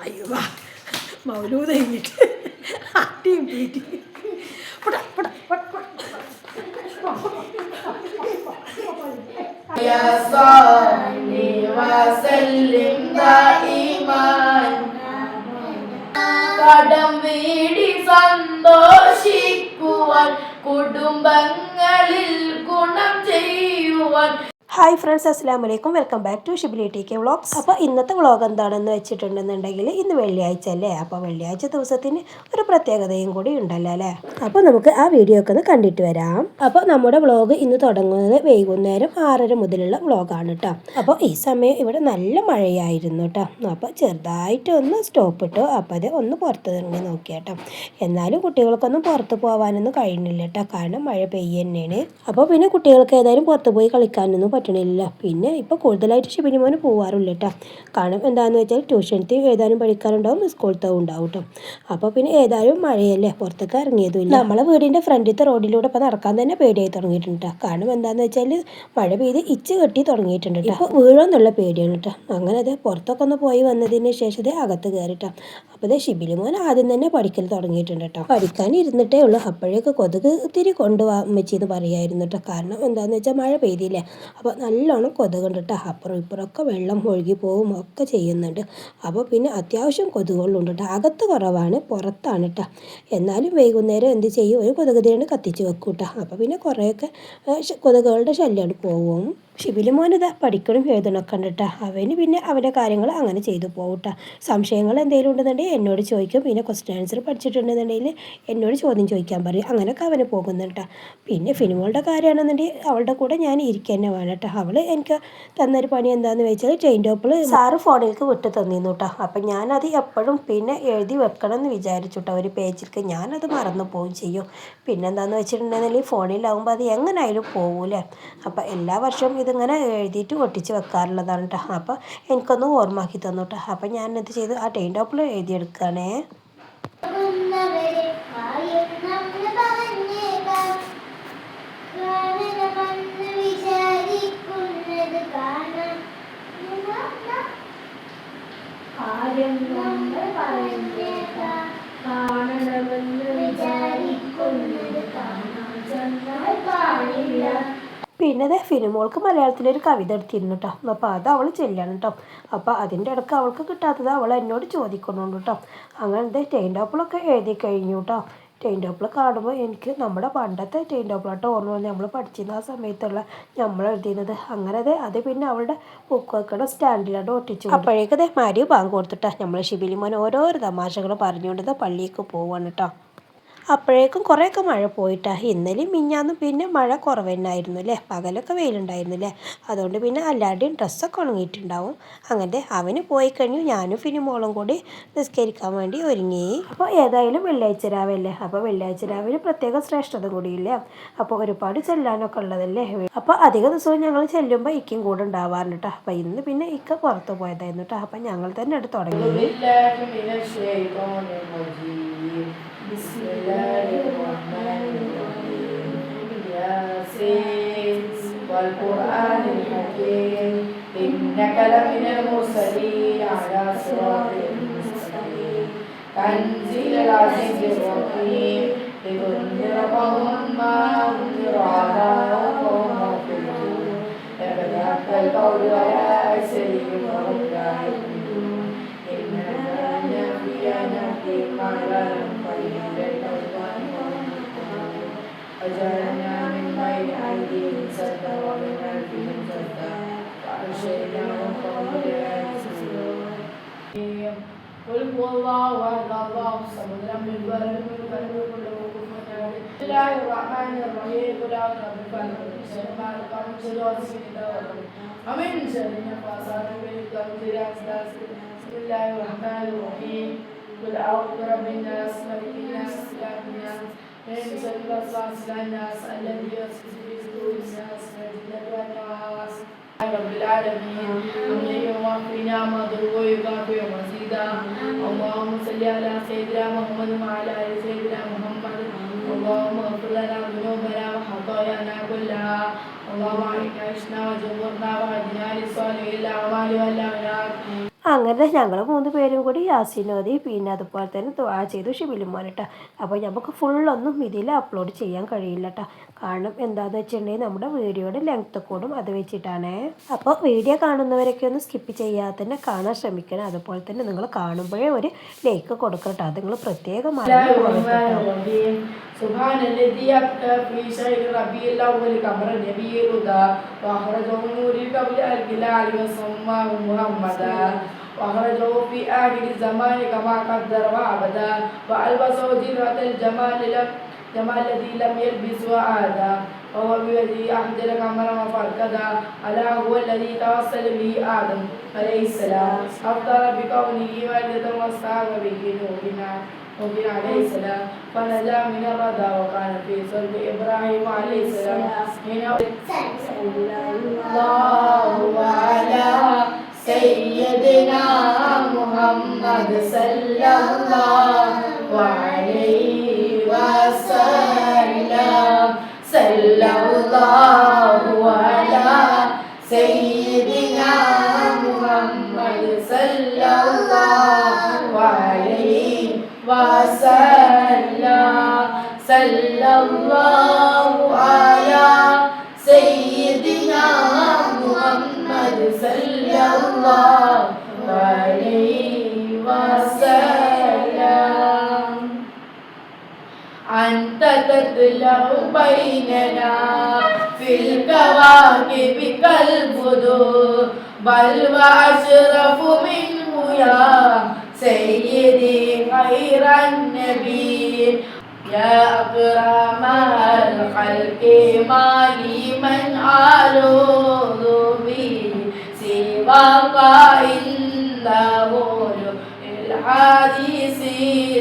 അയ്യോ മൗലൂദ് കഴിഞ്ഞിട്ട് അട്ടിയും പീറ്റി കടം വീടി സന്തോഷിക്കുവാൻ കുടുംബങ്ങളിൽ ഗുണം ചെയ്യുവാൻ. ഹായ് ഫ്രണ്ട്സ്, അസ്സലാമു അലൈക്കും. Welcome back to Shibili T K vlogs. അപ്പോൾ ഇന്നത്തെ വ്ളോഗ് എന്താണെന്ന് വെച്ചിട്ടുണ്ടെന്നുണ്ടെങ്കിൽ ഇന്ന് വെള്ളിയാഴ്ച അല്ലേ. അപ്പോൾ വെള്ളിയാഴ്ച ദിവസത്തിന് ഒരു പ്രത്യേകതയും കൂടി ഉണ്ടല്ലോ അല്ലേ. അപ്പോൾ നമുക്ക് ആ വീഡിയോ ഒക്കെ ഒന്ന് കണ്ടിട്ട് വരാം. അപ്പോൾ നമ്മുടെ വ്ളോഗ് ഇന്ന് തുടങ്ങുന്നത് വൈകുന്നേരം 6:30 മുതലുള്ള വ്ളോഗാണ് കേട്ടോ. അപ്പോൾ ഈ സമയം ഇവിടെ നല്ല മഴയായിരുന്നു കേട്ടോ. അപ്പോൾ ചെറുതായിട്ട് ഒന്ന് സ്റ്റോപ്പ് ഇട്ടു. അപ്പോൾ അത് ഒന്ന് പുറത്ത് ഇറങ്ങി നോക്കിയാട്ടോ. എന്നാലും കുട്ടികൾക്കൊന്നും പുറത്ത് പോകാനൊന്നും കഴിയുന്നില്ല കേട്ടോ, കാരണം മഴ പെയ്യുന്നതാണ്. അപ്പോൾ പിന്നെ കുട്ടികൾക്ക് ഏതായാലും പുറത്ത് പോയി കളിക്കാനൊന്നും പറ്റണില്ല. പിന്നെ ഇപ്പോൾ കൂടുതലായിട്ട് ഷിബിനി മോന് പോകാറില്ല കേട്ടോ. കാരണം എന്താണെന്ന് വെച്ചാൽ ട്യൂഷനത്തിൽ എഴുതാനും പഠിക്കാനുണ്ടാവും, സ്കൂളത്തെ ഉണ്ടാവും കേട്ടോ. അപ്പോൾ പിന്നെ ഏതായാലും മഴയല്ലേ, പുറത്തേക്ക് ഇറങ്ങിയതുമില്ല. നമ്മളെ വീടിൻ്റെ ഫ്രണ്ടിലത്തെ റോഡിലൂടെ ഇപ്പോൾ നടക്കാൻ തന്നെ പേടിയായി തുടങ്ങിയിട്ടുണ്ട്. കാരണം എന്താണെന്ന് വെച്ചാൽ മഴ പെയ്ത് ഇച്ച് കെട്ടി തുടങ്ങിയിട്ടുണ്ട് കേട്ടോ. ഇപ്പോൾ വീഴോന്നുള്ള പേടിയാണ് കേട്ടോ. അങ്ങനെ അത് പുറത്തൊക്കെ ഒന്ന് പോയി വന്നതിന് ശേഷം ഇത് അകത്ത് കയറിട്ടോ. അപ്പോൾ ഇത് ഷിബിലി മോൻ ആദ്യം തന്നെ പഠിക്കൽ തുടങ്ങിയിട്ടുണ്ട് കേട്ടോ. പഠിക്കാൻ ഇരുന്നിട്ടേ ഉള്ളൂ. അപ്പോഴേക്ക് കൊതുക് തിരി കൊണ്ടുപോകാൻ വെച്ചെന്ന് പറയായിരുന്നു കേട്ടോ. കാരണം എന്താണെന്ന് വെച്ചാൽ മഴ പെയ്തില്ലേ, അപ്പോൾ നല്ലോണം കൊതുകുണ്ട് കേട്ടോ. അപ്പുറം ഇപ്പുറമൊക്കെ വെള്ളം ഒഴുകി പോവും ഒക്കെ ചെയ്യുന്നുണ്ട്. അപ്പോൾ പിന്നെ അത്യാവശ്യം കൊതുകുകളുണ്ട് കേട്ടോ. അകത്ത് കുറവാണ്, പുറത്താണ് കേട്ടോ. എന്നാലും വൈകുന്നേരം എന്ത് ചെയ്യും, ഒരു കൊതുക് തിരിയാണ് കത്തിച്ച് വെക്കും കേട്ടോ. അപ്പോൾ പിന്നെ കുറേയൊക്കെ കൊതുകുകളുടെ ശല്യമാണ് പോവും. ഷിബിലി മോനിതാ പഠിക്കണം എഴുതണമൊക്കെ ഉണ്ട് കേട്ടോ. അവന് പിന്നെ അവൻ്റെ കാര്യങ്ങൾ അങ്ങനെ ചെയ്തു പോകും കേട്ടോ. സംശയങ്ങൾ എന്തെങ്കിലും ഉണ്ടെന്നുണ്ടെങ്കിൽ എന്നോട് ചോദിക്കും. പിന്നെ ക്വസ്റ്റ്യൻ ആൻസർ പഠിച്ചിട്ടുണ്ടെന്നുണ്ടെങ്കിൽ എന്നോട് ചോദ്യം ചോദിക്കാൻ പറയും. അങ്ങനെയൊക്കെ അവന് പോകുന്നുണ്ട് കേട്ടോ. പിന്നെ ഫിനിമോളുടെ കാര്യമാണെന്നുണ്ടെങ്കിൽ അവളുടെ കൂടെ ഞാൻ ഇരിക്കുക തന്നെ വേണം കേട്ടോ. അവൾ എനിക്ക് തന്നൊരു പണി എന്താണെന്ന് വെച്ചാൽ ചെയിൻ ടോപ്പിൽ സാറ് ഫോണിലേക്ക് വിട്ട് തന്നിരുന്നു കേട്ടോ. അപ്പം ഞാനത് എപ്പോഴും പിന്നെ എഴുതി വെക്കണം എന്ന് വിചാരിച്ചു കേട്ടോ. ഒരു പേജിലേക്ക് ഞാനത് മറന്നു പോവുകയും ചെയ്യും. പിന്നെന്താണെന്ന് വെച്ചിട്ടുണ്ടെങ്കിൽ ഫോണിലാവുമ്പോൾ അത് എങ്ങനെയായാലും പോകൂലേ. അപ്പം എല്ലാ വർഷവും ഇതിങ്ങനെ എഴുതിയിട്ട് ഒട്ടിച്ച് വെക്കാറുള്ളതാണ് കേട്ടോ. അപ്പോൾ എനിക്കൊന്ന് ഓർമ്മയാക്കി തന്നു കേട്ടോ. അപ്പം ഞാൻ എന്ത് ചെയ്തു, ആ ചെയിൻ ടോപ്പിൽ എഴുതിയെടുക്കുകയാണേ. പിന്നെ അതെ ഫിനിമോൾക്ക് മലയാളത്തിലൊരു കവിത എടുത്തിരുന്നു കേട്ടോ. അപ്പോൾ അത് അവൾ ചെല്ലാണ് കേട്ടോ. അപ്പോൾ അതിൻ്റെ ഇടയ്ക്ക് അവൾക്ക് കിട്ടാത്തത് അവൾ എന്നോട് ചോദിക്കുന്നുണ്ട് കേട്ടോ. അങ്ങനത്തെ ചെയിൻ ടോപ്പിളൊക്കെ എഴുതി കഴിഞ്ഞു കേട്ടോ. ചെയിൻ ടോപ്പിൾ കാണുമ്പോൾ എനിക്ക് നമ്മുടെ പണ്ടത്തെ ചെയിൻ ടോപ്പിളായിട്ട് ഓർമ്മ വന്നു, നമ്മൾ പഠിച്ചിരുന്ന ആ സമയത്തുള്ള നമ്മൾ എഴുതിയിരുന്നത്. അങ്ങനെ അത് പിന്നെ അവളുടെ ബുക്ക് വെക്കണ സ്റ്റാൻഡിലോട്ട് ഒട്ടിച്ചു. അപ്പോഴേക്കതേ മാരി ബാങ്ക് കൊടുത്തിട്ടാ നമ്മൾ ഷിബിലി മോൻ ഓരോരോ തമാശകൾ പറഞ്ഞുകൊണ്ട് പള്ളിക്ക് പോവാണ് കേട്ടോ. അപ്പോഴേക്കും കുറേയൊക്കെ മഴ പോയിട്ടാ. ഇന്നലെയും മിഞ്ഞാന്നും പിന്നെ മഴ കുറവ് തന്നെയായിരുന്നു അല്ലേ. പകലൊക്കെ വെയിലുണ്ടായിരുന്നു അല്ലേ. അതുകൊണ്ട് പിന്നെ എല്ലാവരുടെയും ഡ്രസ്സൊക്കെ ഉണങ്ങിയിട്ടുണ്ടാവും. അങ്ങനെ അവന് പോയി കഴിഞ്ഞു. ഞാനും ഫിനിമോളും കൂടി നിസ്കരിക്കാൻ വേണ്ടി ഒരുങ്ങി. അപ്പോൾ ഏതായാലും വെള്ളിയാഴ്ച രാവല്ലേ. അപ്പോൾ വെള്ളിയാഴ്ച രാവിലെ പ്രത്യേക ശ്രേഷ്ഠത കൂടിയില്ലേ. അപ്പോൾ ഒരുപാട് ചെല്ലാനൊക്കെ ഉള്ളതല്ലേ. അപ്പോൾ അധിക ദിവസവും ഞങ്ങൾ ചെല്ലുമ്പോൾ ഇക്കും കൂടെ ഉണ്ടാവാറുണ്ട് കേട്ടോ. അപ്പോൾ ഇന്ന് പിന്നെ ഇക്ക പുറത്ത് പോയതായിരുന്നു കേട്ടോ. അപ്പം ഞങ്ങൾ തന്നെ എടുത്ത് തുടങ്ങി. والقرآن الحكيم إنك لمن المرسلين على صراط مستقيم تنزيل العزيز الرحيم لتنذر قوما ما أنذر آباؤهم وأقبلوا يبدأك القول ولا يسرهم وهم لا يؤمنون إننا نحيي على وجعلنا من بين أيديهم سدا ومن خلفهم سدا وأغشيناهم فهم لا يبصرون. قل هو الله أحد الله الصمد لم يلد ولم يولد ولم يكن له كفوا أحد. بسم الله الرحمن الرحيم قل أعوذ برب الفلق من شر ما خلق ومن شر غاسق إذا وقب ومن شر النفاثات في العقد ومن شر حاسد. بسم الله الرحمن الرحيم قل أعوذ برب الناس ملك الناس إله الناس من شر الوسواس الخناس الذي يوسوس في صدور الناس من الجنة والناس. رب العالمين حمدا يوافي نعمه ويكافئ مزيدا. اللهم صل على سيدنا محمد وعلى آل سيدنا محمد. اللهم اغفر لنا ذنوبنا وخطايانا كلها. اللهم اعنا عشنا وجبرنا واهدنا للصالحين الأعمال والأخلاق. അങ്ങനെ ഞങ്ങൾ 3 പേരും കൂടി യാസീൻ ഓതി, പിന്നെ അതുപോലെ തന്നെ ദുആ ചെയ്തു ഷിബിലിമോൻ കേട്ടോ. അപ്പോൾ നമുക്ക് ഫുള്ളൊന്നും ഇതിൽ അപ്ലോഡ് ചെയ്യാൻ കഴിയില്ല കേട്ടോ. കാരണം എന്താണെന്ന് വെച്ചിട്ടുണ്ടെങ്കിൽ നമ്മുടെ വീഡിയോയുടെ ലെങ്ത്ത് കൂടും, അത് വെച്ചിട്ടാണ്. അപ്പോൾ വീഡിയോ കാണുന്നവരൊക്കെ ഒന്ന് സ്കിപ്പ് ചെയ്യാതെ തന്നെ കാണാൻ ശ്രമിക്കണം. അതുപോലെ തന്നെ നിങ്ങൾ കാണുമ്പോഴേ ഒരു ലൈക്ക് കൊടുക്കണം കേട്ടോ. അത് നിങ്ങൾ പ്രത്യേകമായി سبحان الذي أبدى في شهر ربيع الأول قمر النبي الهدى وأخرجه من نور قبل الهلال وسماه محمدا وأخرجه في آخر الزمان كما قدر وعبدا وألبسه جرة الجمال الذي لم يلبسه عادا وهو بوجهه أحجر قمرا وفرقدا ألا هو الذي توسل به آدم عليه السلام أفطر بكونه والدة واستعاذ به نوحنا عليه السلام فنجا من الردى وكان في صلب إبراهيم عليه السلام الله على سيدنا محمد صلى الله عليه وسلم صلى الله على سيدنا محمد صلى الله عليه وسلم صلى الله على سيدنا محمد صلى الله عليه وسلم أنت تطلع بيننا في الكواكب كالبدور بل وأشرف منه يا سيدي خير النبي يا أكرم الخلق ما لي من أعوذ به سواك إنه الحديث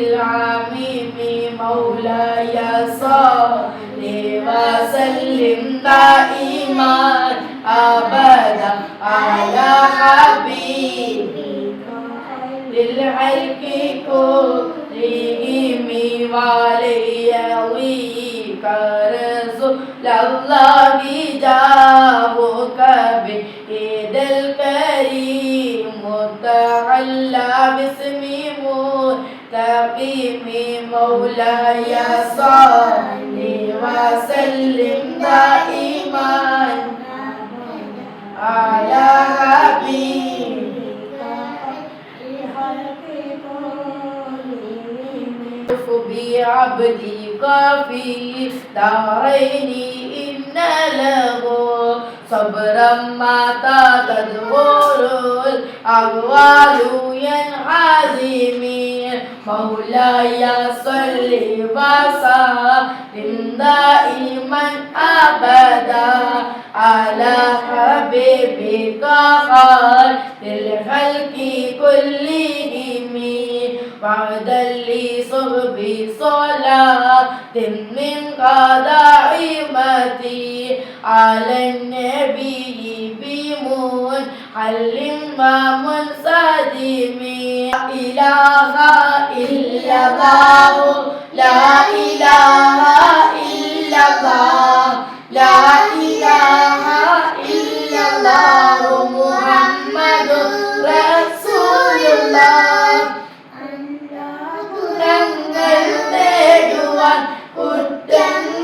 العميم مولاي صل وسلم دائما أبدا على حبيبك للحلق كلهم وليويك رسول الله جاءك بإيد الكريم متعلى باسم متقيم مولاي صل وسلم دائما على حبيبك بعبدك في دارين إن له صبرا متى تدور الأقوال ينحزم مولاي صل وسلم دائما أبدا على حبيبك خير الخلق كلهم بعد لصحبي صلاة من قدائمتي على النبي بمنحل ومنسدم لا إله إلا الله لا إله إلا الله لا إله إلا الله محمد رسول الله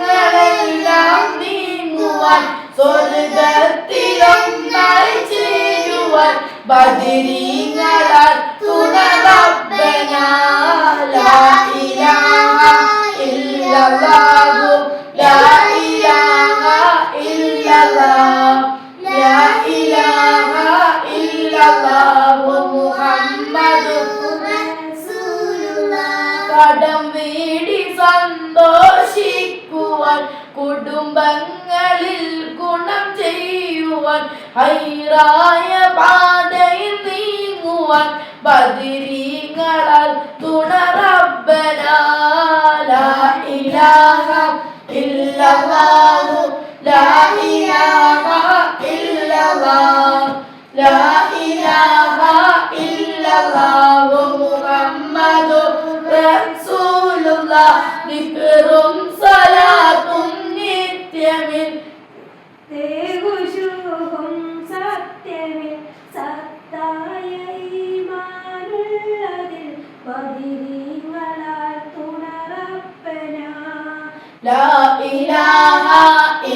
കുറ്റങ്ങളെല്ലാം നീങ്ങുവാൻ സ്വർഗത്തിലൊന്നായി ചേരുവാൻ ബദരീങ്ങളാൽ തുണ റബ്ബനാ ലാ ഇലാഹ ഇല്ലല്ലാഹു ലാ ഇലാഹ ഇല്ലല്ലാഹ് ലാ ഇലാഹ ഇല്ലല്ലാഹു മുഹമ്മദുർ കടം വീടി സന്തോഷിക്കുവാൻ കുടുംബങ്ങളിൽ ഗുണം ചെയ്യുവാൻ ഹൈറായ പാതയിൽ നീങ്ങുവാൻ ബദരീങ്ങളാൽ തുണ റബ്ബനാ ലാ ഇലാഹ ഇല്ലല്ലാഹു ലാ ഇലാഹ ഇല്ലല്ലാഹ് ലാ ഇലാഹ ഇല്ലല്ലാഹു മുഹമ്മദുർ റസൂലുള്ളാഹ് ദിക്റും സലാത്തും നിത്യമിൽ തേകുശുഭം സത്യമിൽ സത്തായ ബദിരീങ്ങളാൽ തുണറപ്പന ലാ ഇലാഹ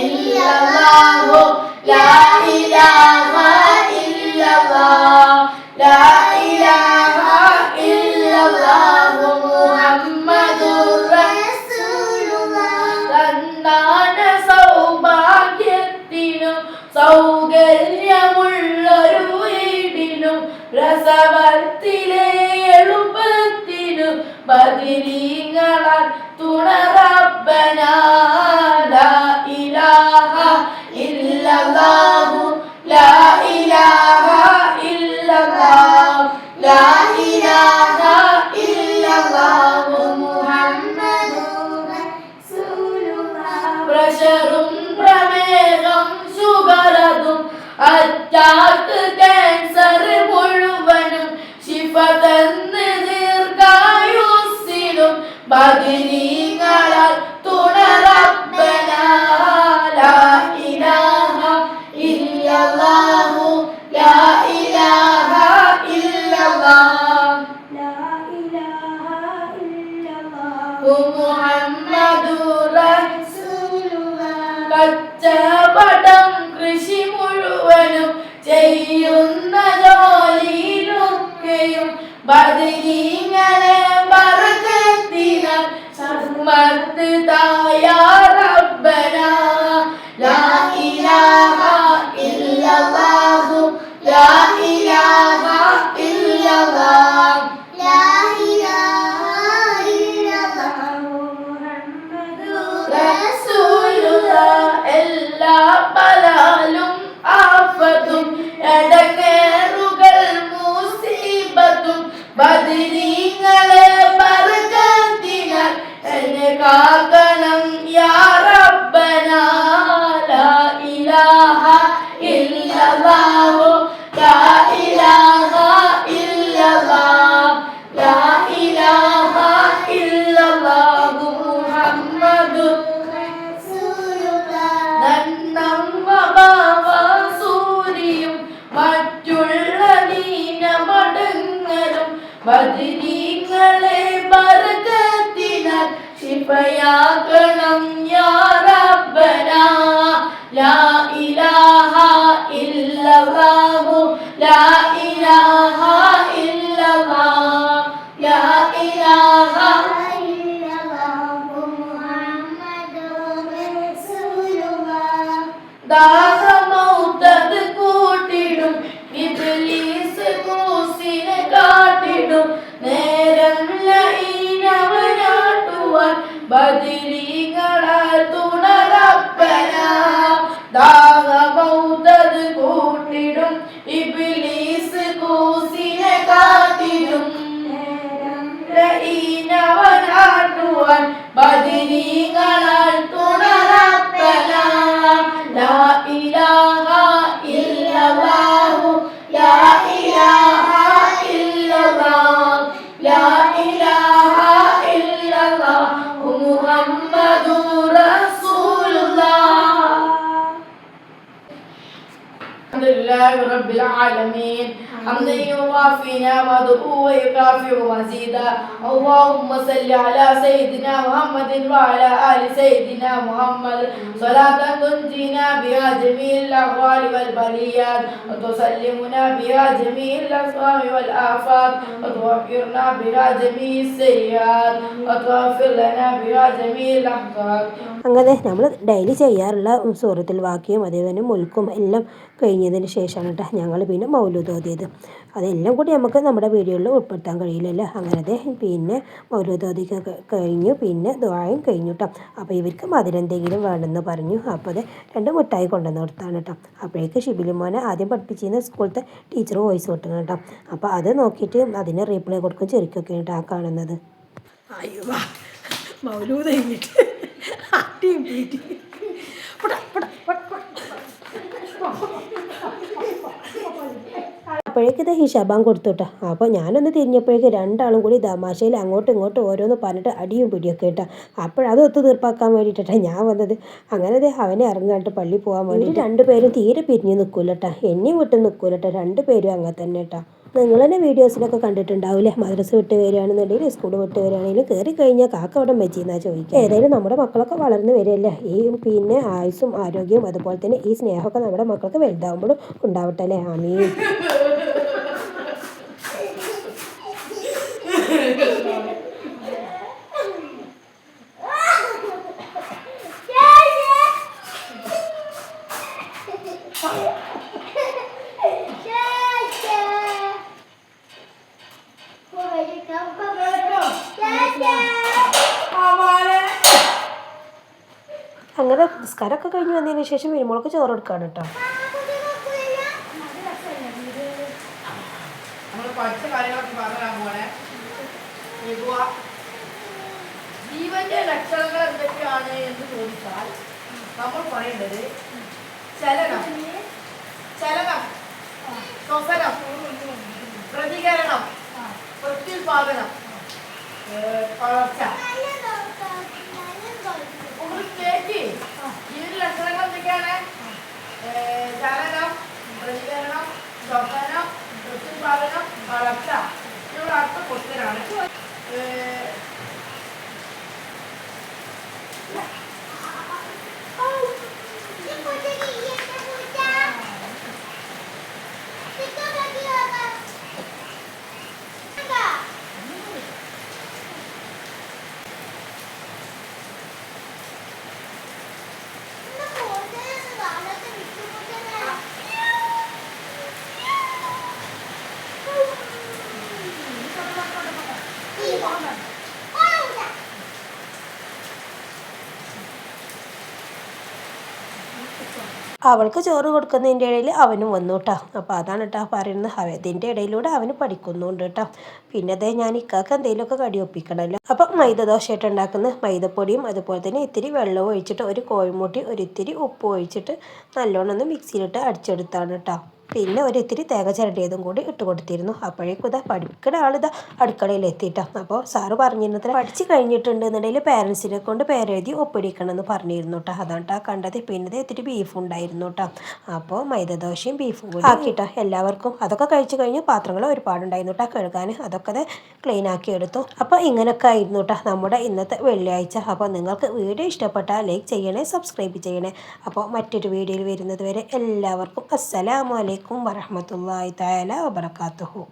ഇല്ലല്ലാഹു ലാ ഇലാഹ ഇല്ലല്ലാഹ് ലാ ഇലാഹ ഇല്ലല്ലാഹു മുഹമ്മദുർ റസൂലുള്ളാഹ് സന്താന സൗഭാഗ്യത്തിനും സൗകര്യമുള്ളൊരു വീടിനും പ്രസവത്തിലെ എളുപ്പത്തിനും ബദിരീങ്ങളാൽ തുണറപ്പന ലാ ഇലാഹ ഇല്ലല്ലാഹു ലാ ഇലാഹ ഇല്ലല്ലാഹ് ലാ ഇലാഹ ഇല്ലല്ലാഹു മുഹമ്മദുർ റസൂലുള്ളാഹ് പ്രഷറും പ്രമേഹം ഷുഗറതും അറ്റാക്ക് ക്യാൻസർ മുഴുവനും ശിഫ തന്ന് ദീർഘായുസ്സിലും ബദിരീങ്ങളാൽ തുണറപ്പന ലാ ഇലാഹ ഇല്ലല്ലാഹു ലാ ഇലാഹ ഇല്ലല്ലാഹ് ലാ ഇലാഹ ഇല്ലല്ലാഹു മുഹമ്മദുർ റസൂലുള്ളാഹ് കച്ചവടം കൃഷി മുഴുവനും ചെയ്യുന്ന ജോലിയിലൊക്കെയും ബദിരീങ്ങളെ ബർക്കത്തിനാൽ സമ്മത്ത് തായാ റബ്ബന ലാ ഇലാഹ ഇല്ലല്ലാഹു ലാ ഇലാഹ ഇല്ലല്ലാഹ് ലാ ഇലാഹ ഇല്ലല്ലാഹു മുഹമ്മദുർ റസൂലുള്ളാഹ് എല്ലാ ബലാലും ആഫത്തും എടങ്ങേറുകൾ മുസീബത്തും ബദിരീങ്ങളെ ബർക്കത്തിനാൽ എന്നെ കാക്കണം യാ റബ്ബന ലാ ഇലാഹ ഇല്ലല്ലാഹു ലാ ഇലാഹ ഇല്ലല്ലാഹ് ലാ ഇലാഹ ഇല്ലല്ലാഹു മുഹമ്മദുർ റസൂലുള്ളാഹ് നന്നമ്മ ബാവസൂരിയും മറ്റുള്ള ദീനമടങ്ങലും ബദിരീങ്ങളെ ബർക്കത്തിനാൽ ശിഫയാക്കണം യാ റബ്ബന ലാ ഇലാഹ ഇല്ലല്ലാഹു ലാ ഇലാഹ ഇല്ലല്ലാഹ് ലാ ഇലാഹ ഇല്ലല്ലാഹു മുഹമ്മദുർ റസൂലുള്ളാഹ് ദാഹമൗത്തത് കൂട്ടിടും ഇബ്ലീസ് കൂസിനെ കാട്ടിടും നേരം ലൈനവനാട്ടുവാൻ ബദിരീങ്ങളാൽ തുണറപ്പന ദാഹമൗത്തത് കൂട്ടിടും ഇബ്ലീസ് കൂസിനെ കാട്ടിടും നേരം ലൈനവനാട്ടുവാൻ ബദിരീങ്ങളാൽ തുണറപ്പന ലാ ഇലാഹ ഇല്ലല്ലാഹു ലാ ഇലാഹ ഇല്ലല്ലാഹ് ലാ ഇലാഹ ഇല്ലല്ലാഹു മുഹമ്മദുർ റസൂലുള്ളാഹ് الحمد لله رب العالمين حمدا يوافي نعمه ويكافئ مزيدا اللهم صل على سيدنا محمد وعلى ال سيدنا محمد صلاة تنجينا بها جميع الاحوال والبليات وتسلمنا بها جميع الاسقام والافات وتغفرنا بها جميع السيئات وتغفر لنا بها جميع الاحقاد. അങ്ങനെ നമ്മൾ ഡെയിലി ചെയ്യാറുള്ള സൂറത്തുൽ വാക്കിയും അതേപോലെ മുൽക്കും എല്ലാം കഴിഞ്ഞതിന് ശേഷമാണ് കേട്ടോ ഞങ്ങൾ പിന്നെ മൗലൂദ് ഓതിയത്. അതെല്ലാം കൂടി നമുക്ക് നമ്മുടെ വീഡിയോയിൽ ഉൾപ്പെടുത്താൻ കഴിയില്ലല്ലോ. അങ്ങനത്തെ പിന്നെ മൗലൂദ് ഓതിയൊക്കെ കഴിഞ്ഞു, പിന്നെ ദുആയും കഴിഞ്ഞു കേട്ടോ. അപ്പോൾ ഇവർക്ക് മധുരെന്തെങ്കിലും വേണമെന്ന് പറഞ്ഞു. അപ്പോൾ അത് 2 മിഠായി കൊണ്ടുവന്ന് കൊടുത്താണ് കേട്ടോ. അപ്പോഴേക്ക് ഷിബിലു മോനെ ആദ്യം പഠിപ്പിച്ചിരുന്ന സ്കൂളത്തെ ടീച്ചർ വോയിസ് കൊടുക്കണം കേട്ടോ. അപ്പോൾ അത് നോക്കിയിട്ട് അതിന് റീപ്ലൈ കൊടുക്കും ചെറിക്കൊക്കെ കേട്ടോ ആ കാണുന്നത്. അയ്യോ മൗലൂദ് കഴിഞ്ഞിട്ട് അടിയും പീറ്റി അപ്പോഴേക്ക് ഇത് ഹിഷാബാൻ കൊടുത്തു കേട്ടോ. അപ്പോൾ ഞാനൊന്ന് തിരിഞ്ഞപ്പോഴേക്ക് രണ്ടാളും കൂടി തമാശയിൽ അങ്ങോട്ടും ഇങ്ങോട്ടും ഓരോന്ന് പറഞ്ഞിട്ട് അടിയും പിടിയൊക്കെ കേട്ടോ. അപ്പോഴത് ഒത്തു തീർപ്പാക്കാൻ വേണ്ടിയിട്ടാണ് ഞാൻ വന്നത്. അങ്ങനെ അവനെ ഇറങ്ങാണ്ട് പള്ളി പോകാൻ വേണ്ടിയിട്ട് 2 പേരും തീരെ പിരിഞ്ഞ് നിൽക്കൂല കേട്ടോ. എന്നെയും വിട്ട് നിൽക്കൂല കേട്ടോ. 2 പേരും അങ്ങനെ തന്നെ കേട്ടോ. നിങ്ങൾ തന്നെ വീഡിയോസിലൊക്കെ കണ്ടിട്ടുണ്ടാവില്ലേ, മദ്രസ വിട്ട് വരികയാണെന്നുണ്ടെങ്കിൽ സ്കൂൾ വിട്ട് വരികയാണെങ്കിലും കയറി കഴിഞ്ഞാൽ കാക്ക അവിടെ മെച്ചിന്നാ ചോദിക്കുക. ഏതായാലും നമ്മുടെ മക്കളൊക്കെ വളർന്നു വരികയല്ലേ, ഈ പിന്നെ ആയുസ്സും ആരോഗ്യവും അതുപോലെ തന്നെ ഈ സ്നേഹമൊക്കെ നമ്മുടെ മക്കൾക്ക് വലുതാവുമ്പോഴും ഉണ്ടാവട്ടെ അല്ലേ, ആമീൻ. അങ്ങനെ നിസ്കാരമൊക്കെ കഴിഞ്ഞ് വന്നതിന് ശേഷം വരുമ്പോൾക്ക് ചോറ് കൊടുക്കാണ് കേട്ടോ. നമ്മൾ പഠിച്ച കാര്യങ്ങളൊക്കെ പറഞ്ഞാൽ പോലെ ജീവന്റെ ലക്ഷണങ്ങൾ എന്തൊക്കെയാണ് എന്ന് ചോദിച്ചാൽ നമ്മൾ പറയേണ്ടത് ചലനം, ശ്വസനം, പ്രതികരണം, പ്രത്യുൽപാദനം, വളർച്ച. ഇതിന്റെ ലക്ഷണങ്ങൾ എന്തൊക്കെയാണ്? ചലനം, പ്രതികരണം, ശ്വസനം, പ്രത്യുൽപാദനം, വളർച്ച. ഇതിനുള്ള അടുത്ത ക്വസ്റ്റ്യനാണ്. അവൾക്ക് ചോറ് കൊടുക്കുന്നതിൻ്റെ ഇടയിൽ അവനും വന്നു കേട്ടോ. അപ്പോൾ അതാണ് കേട്ടോ പറയുന്നത്, അതിൻ്റെ ഇടയിലൂടെ അവന് പഠിക്കുന്നുണ്ട് കേട്ടോ. പിന്നെ അതേ ഞാൻ ഇക്കാക്ക് എന്തെങ്കിലുമൊക്കെ കടി ഒപ്പിക്കണമല്ലോ. അപ്പം മൈദദോശയായിട്ട് ഉണ്ടാക്കുന്ന മൈദപ്പൊടിയും അതുപോലെ തന്നെ ഇത്തിരി വെള്ളവും ഒഴിച്ചിട്ട് ഒരു കോഴിമുട്ടി ഒരിത്തിരി ഉപ്പ് ഒഴിച്ചിട്ട് നല്ലോണം ഒന്ന് മിക്സിയിലിട്ട് അടിച്ചെടുത്താണ് കേട്ടോ. പിന്നെ ഒരിത്തിരി തേങ്ങ ചിരണ്ടിയതും കൂടി ഇട്ട് കൊടുത്തിരുന്നു. അപ്പോഴേക്കും ഇതാ പഠിക്കുന്ന ആളിതാ അടുക്കളയിൽ എത്തിയിട്ടാണ്. അപ്പോൾ സാറ് പറഞ്ഞിരുന്നത് പഠിച്ച് കഴിഞ്ഞിട്ടുണ്ടെന്നുണ്ടെങ്കിൽ പേരൻസിനെ കൊണ്ട് പേരെഴുതി ഒപ്പിടിക്കണമെന്ന് പറഞ്ഞിരുന്നു കേട്ടോ. അതാണ് കണ്ടത്. പിന്നെ ഇത്തിരി ബീഫ് ഉണ്ടായിരുന്നു കേട്ടോ. അപ്പോൾ മൈദദോശയും ബീഫും കൂടി ആക്കിയിട്ടോ എല്ലാവർക്കും. അതൊക്കെ കഴിച്ച് കഴിഞ്ഞ് പാത്രങ്ങൾ ഒരുപാടുണ്ടായിരുന്നു കേട്ടോ കഴുകാൻ. അതൊക്കെ ക്ലീൻ ആക്കി എടുത്തു. അപ്പോൾ ഇങ്ങനെയൊക്കെ ആയിരുന്നു കേട്ടോ നമ്മുടെ ഇന്നത്തെ വെള്ളിയാഴ്ച. അപ്പോൾ നിങ്ങൾക്ക് വീഡിയോ ഇഷ്ടപ്പെട്ടാൽ ലൈക്ക് ചെയ്യണേ, സബ്സ്ക്രൈബ് ചെയ്യണേ. അപ്പോൾ മറ്റൊരു വീഡിയോയിൽ വരുന്നത് വരെ എല്ലാവർക്കും അസ്സലാമു അലൈക്കും വറഹ്മത്തുള്ളാഹി തആല വബറകാതുഹു.